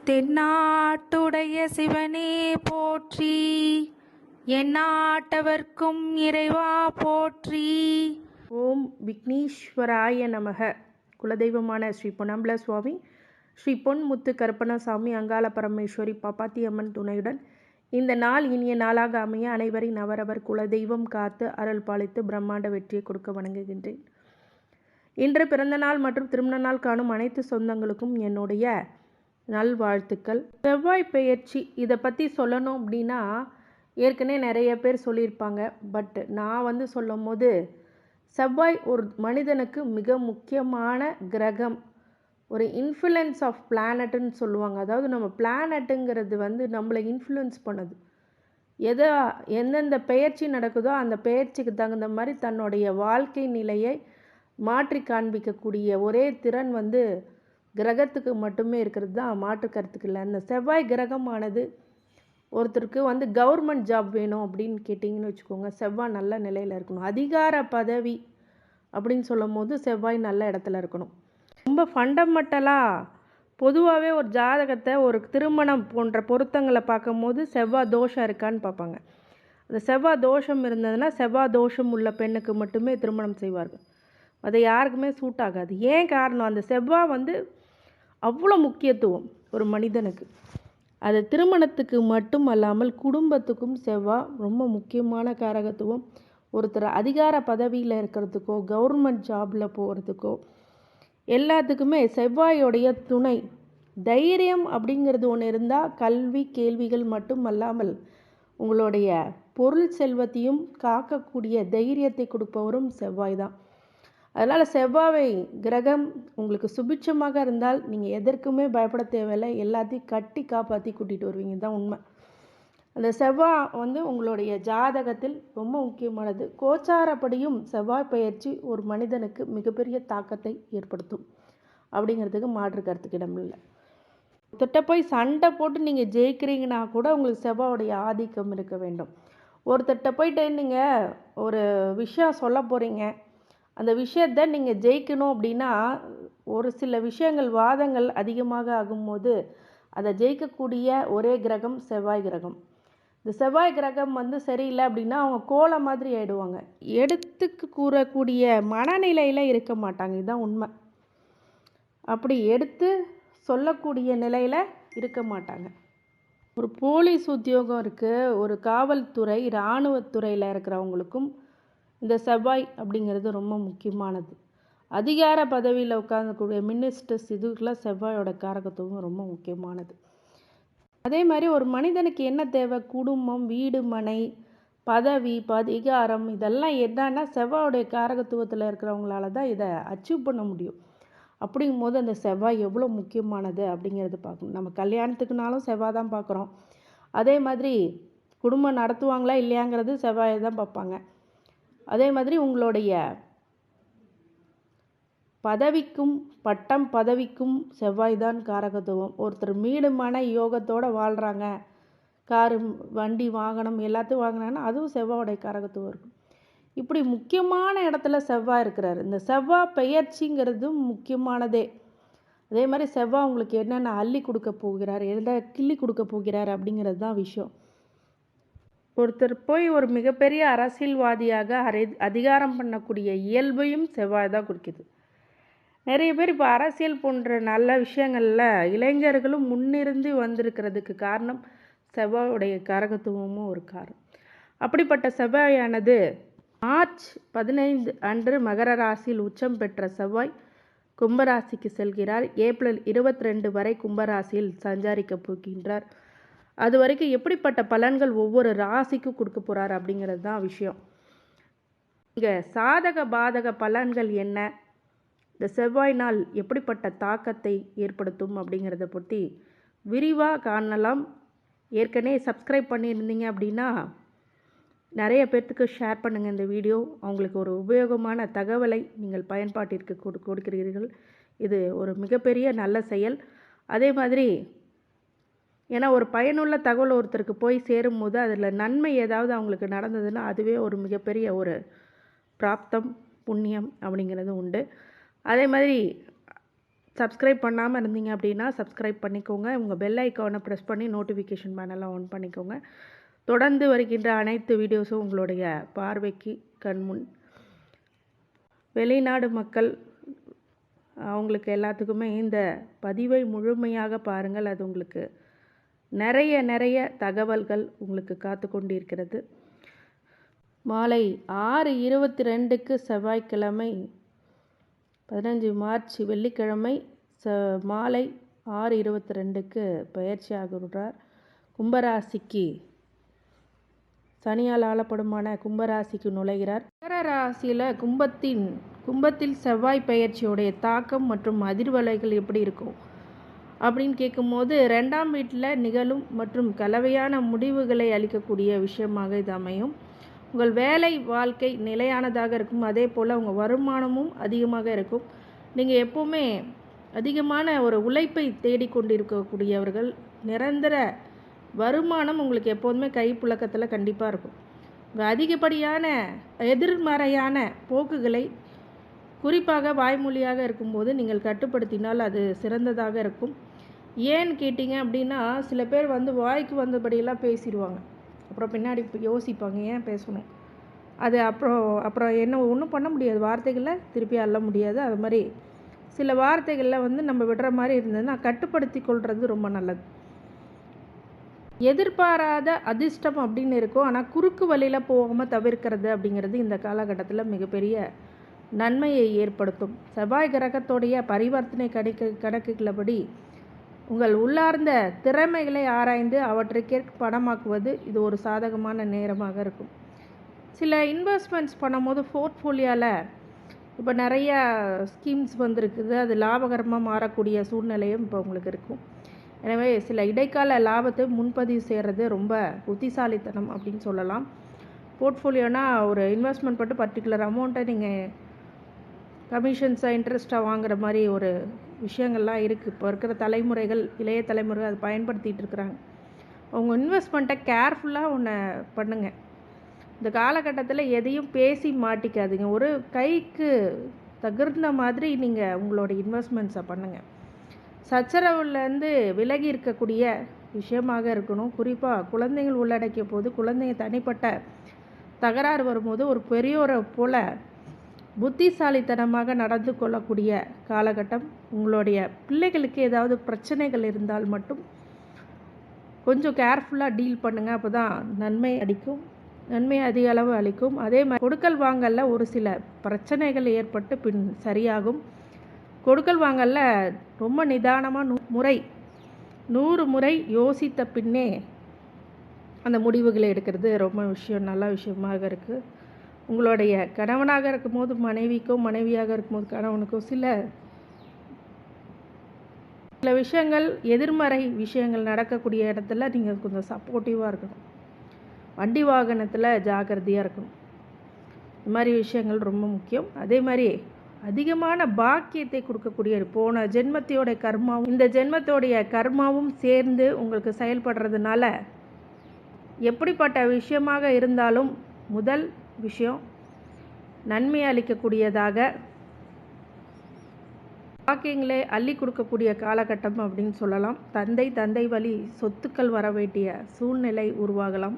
தென்னாட்டுடைய சிவனே போற்றி, எந்நாட்டவர்க்கும் இறைவா போற்றி. ஓம் விக்னேஸ்வராய நமக. குலதெய்வமான ஸ்ரீ பொன்னம்பல சுவாமி, ஸ்ரீ பொன்முத்து கருப்பணசாமி, அங்காள பரமேஸ்வரி பாப்பாத்தி அம்மன் துணையுடன் இந்த நாள் இனிய நாளாக அமைய அனைவரின் அவரவர் குலதெய்வம் காத்து அருள் பாலித்து பிரம்மாண்ட வெற்றியை கொடுக்க வணங்குகின்றேன். இன்று பிறந்த நாள் மற்றும் திருமண நாள் காணும் அனைத்து சொந்தங்களுக்கும் என்னுடைய நல்வாழ்த்துக்கள். செவ்வாய் பெயர்ச்சி இதை பற்றி சொல்லணும் அப்படின்னா ஏற்கனவே நிறைய பேர் சொல்லியிருப்பாங்க. பட் நான் சொல்லும் போது செவ்வாய் ஒரு மனிதனுக்கு மிக முக்கியமான கிரகம், ஒரு இன்ஃப்ளூயன்ஸ் ஆஃப் பிளானட்டுன்னு சொல்லுவாங்க. அதாவது நம்ம பிளானட்டுங்கிறது நம்மளை இன்ஃப்ளூயன்ஸ் பண்ணுது. எந்தெந்த பெயர்ச்சி நடக்குதோ அந்த பெயர்ச்சிக்கு தகுந்த மாதிரி தன்னுடைய வாழ்க்கை நிலையை மாற்றி காண்பிக்கக்கூடிய ஒரே திறன் கிரகத்துக்கு மட்டுமே இருக்கிறது தான், மாற்று கருத்துக்கு இல்லை. அந்த செவ்வாய் கிரகமானது ஒருத்தருக்கு கவர்மெண்ட் ஜாப் வேணும் அப்படின்னு கேட்டிங்கன்னு வச்சுக்கோங்க, செவ்வாய் நல்ல நிலையில் இருக்கணும். அதிகார பதவி அப்படின்னு சொல்லும் போது செவ்வாய் நல்ல இடத்துல இருக்கணும். ரொம்ப ஃபண்டமெண்டலாக பொதுவாகவே ஒரு ஜாதகத்தை ஒரு திருமணம் போன்ற பொருத்தங்களை பார்க்கும் போது செவ்வாய் தோஷம் இருக்கான்னு பார்ப்பாங்க. அந்த செவ்வாய் தோஷம் இருந்ததுன்னா செவ்வாய் தோஷம் உள்ள பெண்ணுக்கு மட்டுமே திருமணம் செய்வார்கள். அது யாருக்குமே சூட் ஆகாது. ஏன் காரணம், அந்த செவ்வாய் அவ்வளோ முக்கியத்துவம் ஒரு மனிதனுக்கு. அது திருமணத்துக்கு மட்டும் அல்லாமல் குடும்பத்துக்கும் செவ்வாய் ரொம்ப முக்கியமான காரகத்துவம். ஒருத்தர் அதிகார பதவியில் இருக்கிறதுக்கோ கவர்மெண்ட் ஜாபில் போகிறதுக்கோ எல்லாத்துக்குமே செவ்வாயோடைய துணை. தைரியம் அப்படிங்கிறது ஒன்று இருந்தால் கல்வி கேள்விகள் மட்டும் அல்லாமல் உங்களுடைய பொருள் செல்வத்தையும் காக்கக்கூடிய தைரியத்தை கொடுப்பவரும் செவ்வாய் தான். அதனால் செவ்வாய் கிரகம் உங்களுக்கு சுபிட்சமாக இருந்தால் நீங்கள் எதற்குமே பயப்பட தேவையில்லை. எல்லாத்தையும் கட்டி காப்பாற்றி கூட்டிகிட்டு வருவீங்க தான் உண்மை. அந்த செவ்வாய் உங்களுடைய ஜாதகத்தில் ரொம்ப முக்கியமானது. கோச்சாரப்படியும் செவ்வாய் பயிற்சி ஒரு மனிதனுக்கு மிகப்பெரிய தாக்கத்தை ஏற்படுத்தும் அப்படிங்கிறதுக்கு மாற்று கருத்துக்கு இடமில்லை. ஒருத்தட்ட போய் சண்டை போட்டு நீங்கள் ஜெயிக்கிறீங்கன்னா கூட உங்களுக்கு செவ்வாயோடைய ஆதிக்கம் இருக்க வேண்டும். ஒருத்தட்ட போயிட்டு நீங்கள் ஒரு விஷயம் சொல்ல போகிறீங்க, அந்த விஷயத்தை நீங்கள் ஜெயிக்கணும் அப்படின்னா ஒரு சில விஷயங்கள் வாதங்கள் அதிகமாக ஆகும்போது அதை ஜெயிக்கக்கூடிய ஒரே கிரகம் செவ்வாய் கிரகம். இந்த செவ்வாய் கிரகம் சரியில்லை அப்படின்னா அவங்க கோலை மாதிரி ஆயிடுவாங்க. எடுத்துக்கு கூறக்கூடிய மனநிலையில் இருக்க மாட்டாங்க. இதுதான் உண்மை. அப்படி எடுத்து சொல்லக்கூடிய நிலையில் இருக்க மாட்டாங்க. ஒரு போலீஸ் உத்தியோகம் இருக்குது, ஒரு காவல்துறை இராணுவத்துறையில் இருக்கிறவங்களுக்கும் இந்த செவ்வாய் அப்படிங்கிறது ரொம்ப முக்கியமானது. அதிகார பதவியில் உட்கார்ந்தக்கூடிய மினிஸ்டர்ஸ் இதுக்கெல்லாம் செவ்வாயோட காரகத்துவம் ரொம்ப முக்கியமானது. அதே மாதிரி ஒரு மனிதனுக்கு என்ன தேவை, குடும்பம், வீடு, மனை, பதவி, அதிகாரம், இதெல்லாம் என்னன்னா செவ்வாயோடைய காரகத்துவத்தில் இருக்கிறவங்களால தான் இதை அச்சீவ் பண்ண முடியும். அப்படிங்கும் போது அந்த செவ்வாய் எவ்வளோ முக்கியமானது அப்படிங்கிறது பார்க்கணும். நம்ம கல்யாணத்துக்குனாலும் செவ்வாய் தான் பார்க்குறோம். அதே மாதிரி குடும்பம் நடத்துவாங்களா இல்லையாங்கிறது செவ்வாயை தான் பார்ப்பாங்க. அதே மாதிரி உங்களுடைய பதவிக்கும் பதவிக்கும் செவ்வாய் தான் காரகத்துவம். ஒருத்தர் மீடுமான யோகத்தோடு வாழ்கிறாங்க, காரு வண்டி வாகனம் எல்லாத்தையும் வாங்கினாங்கன்னா அதுவும் செவ்வாயோடைய காரகத்துவம் இருக்கும். இப்படி முக்கியமான இடத்துல செவ்வாய் இருக்கிறார். இந்த செவ்வாய் பெயர்ச்சிங்கிறதும் முக்கியமானதே. அதே மாதிரி செவ்வாய் உங்களுக்கு என்னென்ன அள்ளி கொடுக்க போகிறார், எதை கிள்ளி கொடுக்க போகிறார் அப்படிங்கிறது தான் விஷயம். ஒருத்தர் போய் ஒரு மிகப்பெரிய அரசியல்வாதியாக அதிகாரம் பண்ணக்கூடிய இயல்பையும் செவ்வாய் தான் குறிக்குது. நிறைய பேர் இப்போ அரசியல் போன்ற நல்ல விஷயங்களில் இளைஞர்களும் முன்னிருந்து வந்திருக்கிறதுக்கு காரணம் செவ்வாயுடைய காரகத்துவமும் ஒரு காரணம். அப்படிப்பட்ட செவ்வாயானது மார்ச் 15 அன்று மகர ராசியில் உச்சம் பெற்ற செவ்வாய் கும்பராசிக்கு செல்கிறார். ஏப்ரல் 22 வரை கும்பராசியில் சஞ்சாரிக்க போகின்றார். அது வரைக்கும் எப்படிப்பட்ட பலன்கள் ஒவ்வொரு ராசிக்கும் கொடுக்க போகிறார் அப்படிங்கிறது தான் விஷயம். இங்கே சாதக பாதக பலன்கள் என்ன, இந்த செவ்வாய் நாள் எப்படிப்பட்ட தாக்கத்தை ஏற்படுத்தும் அப்படிங்கிறத பற்றி விரிவாக காணலாம். ஏற்கனவே சப்ஸ்கிரைப் பண்ணியிருந்தீங்க அப்படின்னா நிறைய பேர்த்துக்கு ஷேர் பண்ணுங்கள் இந்த வீடியோ. அவங்களுக்கு ஒரு உபயோகமான தகவலை நீங்கள் பயன்பாட்டிற்கு கொடுக்கிறீர்கள். இது ஒரு மிகப்பெரிய நல்ல செயல். அதே மாதிரி ஏன்னா ஒரு பயனுள்ள தகவல் ஒருத்தருக்கு போய் சேரும்போது அதில் நன்மை ஏதாவது அவங்களுக்கு நடந்ததுன்னா அதுவே ஒரு மிகப்பெரிய ஒரு பிராப்தம், புண்ணியம் அப்படிங்கிறது உண்டு. அதே மாதிரி சப்ஸ்கிரைப் பண்ணாமல் இருந்தீங்க அப்படின்னா சப்ஸ்கிரைப் பண்ணிக்கோங்க. உங்கள் பெல் ஐக்கானை ப்ரெஸ் பண்ணி நோட்டிஃபிகேஷன் பேனலை ஆன் பண்ணிக்கோங்க. தொடர்ந்து வருகின்ற அனைத்து வீடியோஸும் உங்களுடைய பார்வைக்கு கண்முன். வெளிநாடு மக்கள் அவங்களுக்கு எல்லாத்துக்குமே இந்த பதிவை முழுமையாக பாருங்கள். அது உங்களுக்கு நிறைய தகவல்கள் உங்களுக்கு காத்து கொண்டிருக்கிறது. மாலை 6:22க்கு செவ்வாய்க்கிழமை 15 மார்ச் வெள்ளிக்கிழமை மாலை 6:22க்கு பயிற்சி ஆகிறார். கும்பராசிக்கு சனியால் ஆளப்படுமான கும்பராசிக்கு நுழைகிறார். மகர ராசியில் கும்பத்தில் செவ்வாய் பயிற்சியோடைய தாக்கம் மற்றும் அதிர்வலைகள் எப்படி இருக்கும் அப்படின்னு கேட்கும்போது 2ஆம் வீட்டில் நிகழும் மற்றும் கலவையான முடிவுகளை அளிக்கக்கூடிய விஷயமாக இது அமையும். உங்கள் வேலை வாழ்க்கை நிலையானதாக இருக்கும். அதே போல் உங்கள் வருமானமும் அதிகமாக இருக்கும். நீங்கள் எப்போவுமே அதிகமான ஒரு உழைப்பை தேடிக்கொண்டிருக்கக்கூடியவர்கள். நிரந்தர வருமானம் உங்களுக்கு எப்போதுமே கைப்புழக்கத்தில் கண்டிப்பாக இருக்கும். உங்கள் அதிகப்படியான எதிர்மறையான போக்குகளை குறிப்பாக வாய்மொழியாக இருக்கும்போது நீங்கள் கட்டுப்படுத்தினால் அது சிறந்ததாக இருக்கும். ஏன்னு கேட்டிங்க அப்படின்னா சில பேர் வாய்க்கு வந்தபடியெல்லாம் பேசிடுவாங்க. அப்புறம் பின்னாடி யோசிப்பாங்க ஏன் பேசணும். அது அப்புறம் என்ன ஒன்றும் பண்ண முடியாது. வார்த்தைகளை திருப்பி அள்ள முடியாது. அது மாதிரி சில வார்த்தைகளில் நம்ம விடுற மாதிரி இருந்ததுன்னா கட்டுப்படுத்தி கொள்வது ரொம்ப நல்லது. எதிர்பாராத அதிர்ஷ்டம் அப்படின்னு இருக்கும். ஆனால் குறுக்கு வழியில் போகாமல் தவிர்க்கிறது அப்படிங்கிறது இந்த காலகட்டத்தில் மிகப்பெரிய நன்மையை ஏற்படுத்தும். செவ்வாய் கிரகத்தோடைய பரிவர்த்தனை கணக்குகளபடி உங்கள் உள்ளார்ந்த திறமைகளை ஆராய்ந்து அவற்றைக்கே பணமாக்குவது இது ஒரு சாதகமான நேரமாக இருக்கும். சில இன்வெஸ்ட்மெண்ட்ஸ் பண்ணும்போது போர்ட்ஃபோலியோவில் இப்போ நிறைய ஸ்கீம்ஸ் வந்திருக்குது. அது லாபகரமாக மாறக்கூடிய சூழ்நிலையும் இப்போ உங்களுக்கு இருக்கும். எனவே சில இடைக்கால லாபத்தை முன்பதிவு செய்கிறது ரொம்ப புத்திசாலித்தனம் அப்படின்னு சொல்லலாம். போர்ட்ஃபோலியோனா ஒரு இன்வெஸ்ட்மெண்ட் போட்டு பர்டிகுலர் அமௌண்ட்டை நீங்கள் கமிஷன்ஸாக இன்ட்ரெஸ்ட்டாக வாங்குற மாதிரி ஒரு விஷயங்கள்லாம் இருக்குது. இப்போ இருக்கிற தலைமுறைகள், இளைய தலைமுறைகள் அதை பயன்படுத்திகிட்டு இருக்கிறாங்க. உங்கள் இன்வெஸ்ட்மெண்ட்டை கேர்ஃபுல்லாக ஒன்று பண்ணுங்கள். இந்த காலகட்டத்தில் எதையும் பேசி மாட்டிக்காதீங்க. ஒரு கைக்கு தகுந்த மாதிரி நீங்கள் உங்களோட இன்வெஸ்ட்மெண்ட்ஸை பண்ணுங்கள். சச்சரவுலேருந்து விலகி இருக்கக்கூடிய விஷயமாக இருக்கணும். குறிப்பாக குழந்தைகள் உள்ளடக்கிய போது குழந்தைங்க தனிப்பட்ட தகராறு வரும்போது ஒரு பெரியோரை போல் புத்திசாலித்தனமாக நடந்து கொள்ளக்கூடிய காலகட்டம். உங்களுடைய பிள்ளைகளுக்கு ஏதாவது பிரச்சனைகள் இருந்தால் மட்டும் கொஞ்சம் கேர்ஃபுல்லாக டீல் பண்ணுங்கள். அப்போ தான் நன்மை அதிக அளவு அளிக்கும். அதே மாதிரி கொடுக்கல் வாங்கல்ல ஒரு சில பிரச்சனைகள் ஏற்பட்டு பின் சரியாகும். கொடுக்கல் வாங்கல்ல ரொம்ப நிதானமாக 100 முறை யோசித்த பின்னே அந்த முடிவுகளை எடுக்கிறது ரொம்ப நல்ல விஷயமாக இருக்குது. உங்களுடைய கணவனாக இருக்கும்போது மனைவிக்கும், மனைவியாக இருக்கும்போது கணவனுக்கும் சில விஷயங்கள் எதிர்மறை விஷயங்கள் நடக்கக்கூடிய இடத்துல நீங்கள் கொஞ்சம் சப்போர்ட்டிவாக இருக்கணும். வண்டி வாகனத்தில் ஜாக்கிரதையாக இருக்கணும். இந்த மாதிரி விஷயங்கள் ரொம்ப முக்கியம். அதே மாதிரி அதிகமான பாக்கியத்தை கொடுக்கக்கூடிய போன ஜென்மத்தோடைய கர்மாவும் இந்த ஜென்மத்தோடைய கர்மாவும் சேர்ந்து உங்களுக்கு செயல்படுறதுனால எப்படிப்பட்ட விஷயமாக இருந்தாலும் முதல் விஷயம் நன்மை அளிக்கக்கூடியதாக பாக்கியங்களை அள்ளி கொடுக்கக்கூடிய காலகட்டம் அப்படின்னு சொல்லலாம். தந்தை வழி சொத்துக்கள் வர வேண்டிய சூழ்நிலை உருவாகலாம்.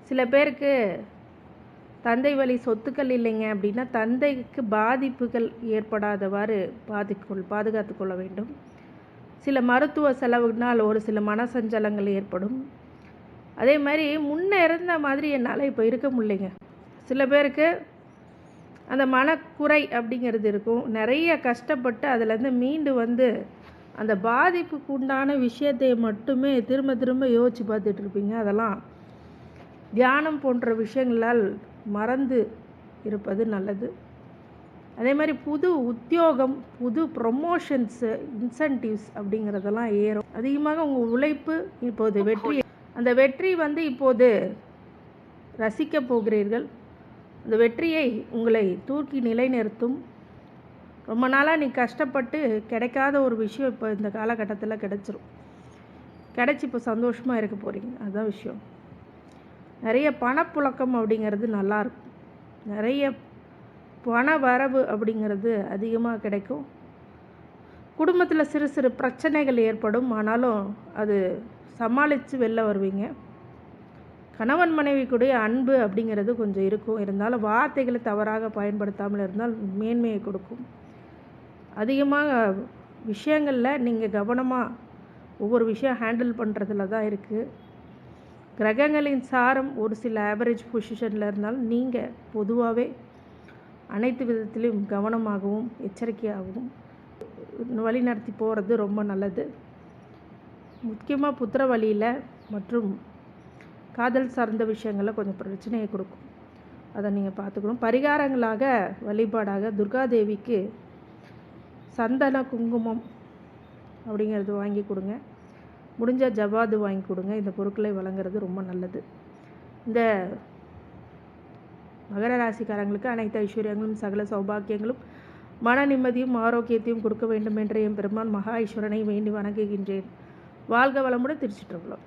சில பேருக்கு தந்தை வழி சொத்துக்கள் இல்லைங்க அப்படின்னா தந்தைக்கு பாதிப்புகள் ஏற்படாதவாறு பாதுகாத்து கொள்ள வேண்டும். சில மருத்துவ செலவுனால் ஒரு சில மனசஞ்சலங்கள் ஏற்படும். அதே மாதிரி முன்னே இருந்த மாதிரி என்னால் இப்போ இருக்க முடியலைங்க. சில பேருக்கு அந்த மனக்குறை அப்படிங்கிறது இருக்கும். நிறைய கஷ்டப்பட்டு அதிலேருந்து மீண்டு அந்த பாதிப்புக்கு உண்டான விஷயத்தை மட்டுமே திரும்ப யோசித்து பார்த்துட்டு இருப்பீங்க. அதெல்லாம் தியானம் போன்ற விஷயங்களால் மறந்து இருப்பது நல்லது. அதே மாதிரி புது உத்தியோகம், புது ப்ரொமோஷன்ஸு, இன்சென்டிவ்ஸ் அப்படிங்கிறதெல்லாம் ஏறும். அதிகமாக உங்கள் உழைப்பு இப்போது அந்த வெற்றி இப்போது ரசிக்க போகிறீர்கள். அந்த வெற்றியை உங்களை தூக்கி நிலைநிறுத்தும். ரொம்ப நாளாக நீ கஷ்டப்பட்டு கிடைக்காத ஒரு விஷயம் இப்போ இந்த காலகட்டத்தில் கிடைச்சி இப்போ சந்தோஷமாக இருக்க போகிறீங்க. அதுதான் விஷயம். நிறைய பணப்புழக்கம் அப்படிங்கிறது நல்லாயிருக்கும். நிறைய பண வரவு அப்படிங்கிறது அதிகமாக கிடைக்கும். குடும்பத்தில் சிறு சிறு பிரச்சனைகள் ஏற்படும், ஆனாலும் அது சமாளித்து வெளில வருவீங்க. கணவன் மனைவிக்குடைய அன்பு அப்படிங்கிறது கொஞ்சம் இருக்கும், இருந்தாலும் வார்த்தைகளை தவறாக பயன்படுத்தாமல் இருந்தால் மேன்மையை கொடுக்கும். அதிகமாக விஷயங்களில் நீங்கள் கவனமாக ஒவ்வொரு விஷயம் ஹேண்டில் பண்ணுறதுல தான் இருக்குது. கிரகங்களின் சாரம் ஒரு சில ஆவரேஜ் பொசிஷனில் இருந்தாலும் நீங்கள் பொதுவாகவே அனைத்து விதத்திலும் கவனமாகவும் எச்சரிக்கையாகவும் வழி நடத்தி போகிறது ரொம்ப நல்லது. முக்கியமாக புத்திர வழியில் மற்றும் காதல் சார்ந்த விஷயங்களில் கொஞ்சம் பிரச்சனையை கொடுக்கும், அதை நீங்கள் பார்த்துக்கணும். பரிகாரங்களாக வழிபாடாக துர்காதேவிக்கு சந்தன குங்குமம் அப்படிங்கிறது வாங்கி கொடுங்க. முடிஞ்ச ஜவாது வாங்கி கொடுங்க. இந்த பொருட்களை வழங்குறது ரொம்ப நல்லது. இந்த மகர ராசிக்காரங்களுக்கு அனைத்து ஐஸ்வர்யங்களும் சகல சௌபாக்கியங்களும் மன நிம்மதியும் ஆரோக்கியத்தையும் கொடுக்க வேண்டும் என்று என் பெருமான் மகா ஈஸ்வரனை வேண்டி வணங்குகின்றேன். வாழ்க வளமுடன். திருச்சிற்றம்பலம்.